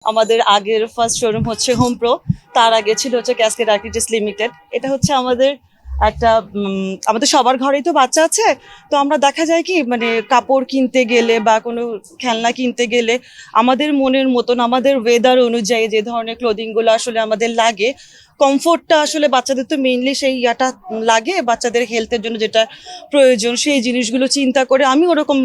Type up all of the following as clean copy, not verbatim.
আমাদের আগের first showroom হচ্ছে হোম প্রো, তার আগে ছিল হচ্ছে ক্যাসকেড আর্কিটেক্টস লিমিটেড। এটা হচ্ছে আমাদের একটা আমাদের সবার ঘরেই তো বাচ্চা আছে, তো আমরা দেখা যায় কি মানে কাপড় কিনতে গেলে বা কোনো খেলনা কিনতে গেলে আমাদের মনের মতন আমাদের ওয়েদার অনুযায়ী যে ধরনের ক্লোদিংগুলো আসলে আমাদের লাগে, কমফোর্টটা আসলে বাচ্চাদের তো মেইনলি সেই ইয়াটা লাগে, বাচ্চাদের হেলথের জন্য যেটা প্রয়োজন সেই জিনিসগুলো চিন্তা করে আমি ওরকম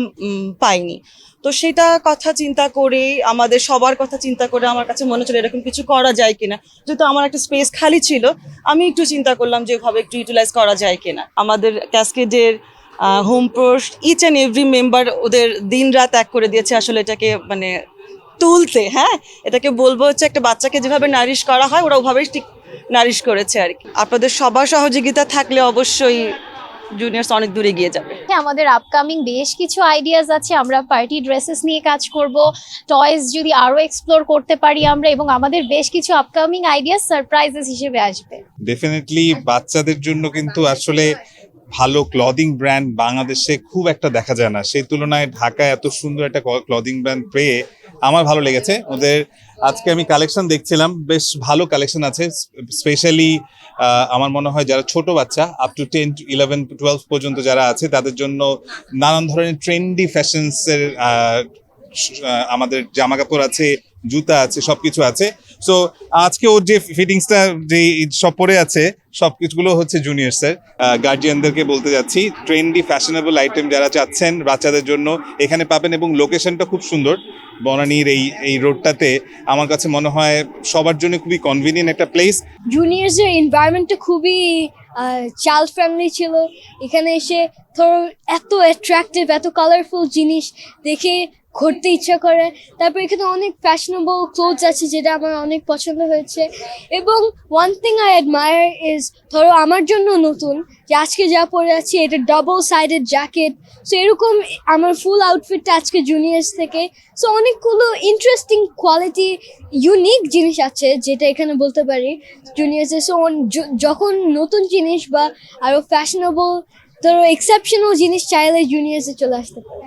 পাইনি। তো সেটা কথা চিন্তা করে আমাদের সবার কথা চিন্তা করে আমার কাছে মনে হচ্ছিল এরকম কিছু করা যায় কিনা। যেহেতু আমার একটা স্পেস খালি ছিল, আমি একটু চিন্তা করলাম যে এভাবে একটু ইউটিলাইজ করা যায় কিনা। আমাদের ক্যাসকেডের home pros each and every member ওদের দিন রাত এক করে দিয়েছে আসলে এটাকে মানে তুলতে। হ্যাঁ, এটাকে বলবো হচ্ছে একটা বাচ্চাকে যেভাবে নারিশ করা হয় ওরা ওভাবেই ঠিক নারিশ করেছে আর কি। আপনাদের সবার সহযোগিতা থাকলে অবশ্যই জুনিয়র্স অনেক দূরে গিয়ে যাবে। আমাদের আপকামিং বেশ কিছু আইডিয়াস আছে, আমরা পার্টি ড্রেসেস নিয়ে কাজ করব, টয়েস যদি আরো এক্সপ্লোর করতে পারি আমরা, এবং আমাদের বেশ কিছু আপকামিং আইডিয়াস সারপ্রাইজেস হিসেবে আসবে। ডেফিনেটলি বাচ্চাদের জন্য কিন্তু আসলে ভালো ক্লদিং ব্র্যান্ড বাংলাদেশে খুব একটা দেখা যায় না, সেই তুলনায় ঢাকায় এত সুন্দর একটা ক্লদিং ব্র্যান্ড পেয়ে আমার ভালো লেগেছে। ওদের আজকে আমি কালেকশন দেখছিলাম, বেশ ভালো কালেকশন আছে। স্পেশালি আমার মনে হয় যারা ছোট বাচ্চা আপ টু 10, 11, 12 পর্যন্ত যারা আছে তাদের জন্য নানান ধরনের ট্রেন্ডি ফ্যাশনসের আমাদের জামা কাপড় আছে, জুতা আছে, সবকিছু আছে। সো আজকে ওর যে ফিটিংসটা যে সব পরে আছে সবকিছুগুলো হচ্ছে জুনিয়র্সের। গার্জিয়ানদেরকে বলতে যাচ্ছি ট্রেন্ডি ফ্যাশনেবল আইটেম যারা চাচ্ছেন বাচ্চাদের জন্য এখানে পাবেন, এবং লোকেশনটা খুব সুন্দর বনানীর এই রোডটাতে। আমার কাছে মনে হয় সবার জন্য খুবই কনভিনিয়েন্ট একটা প্লেস। জুনিয়র্সের এনভায়রনমেন্টটা খুবই চাইল্ড ফ্রেন্ডলি ছিল। এখানে এসে ধরো এত অ্যাট্রাকটিভ, এত কালারফুল জিনিস দেখে ঘুরতে ইচ্ছা করে। তারপর এখানে অনেক ফ্যাশনেবল ক্লোথস আছে যেটা আমার অনেক পছন্দ হয়েছে। এবং one thing I admire is, ধরো আমার জন্য নতুন যে আজকে যা পরে আছি এটা ডাবল সাইডেড জ্যাকেট। সো এরকম আমার ফুল আউটফিটটা আজকে জুনিয়র্স থেকে। সো অনেকগুলো ইন্টারেস্টিং কোয়ালিটি ইউনিক জিনিস আছে যেটা এখানে বলতে পারি জুনিয়র্সের। সো যখন নতুন জিনিস বা আরও ফ্যাশনেবল ধরো এক্সেপশনাল জিনিস চাইলে জুনিয়র্সে চলে আসতে পারে।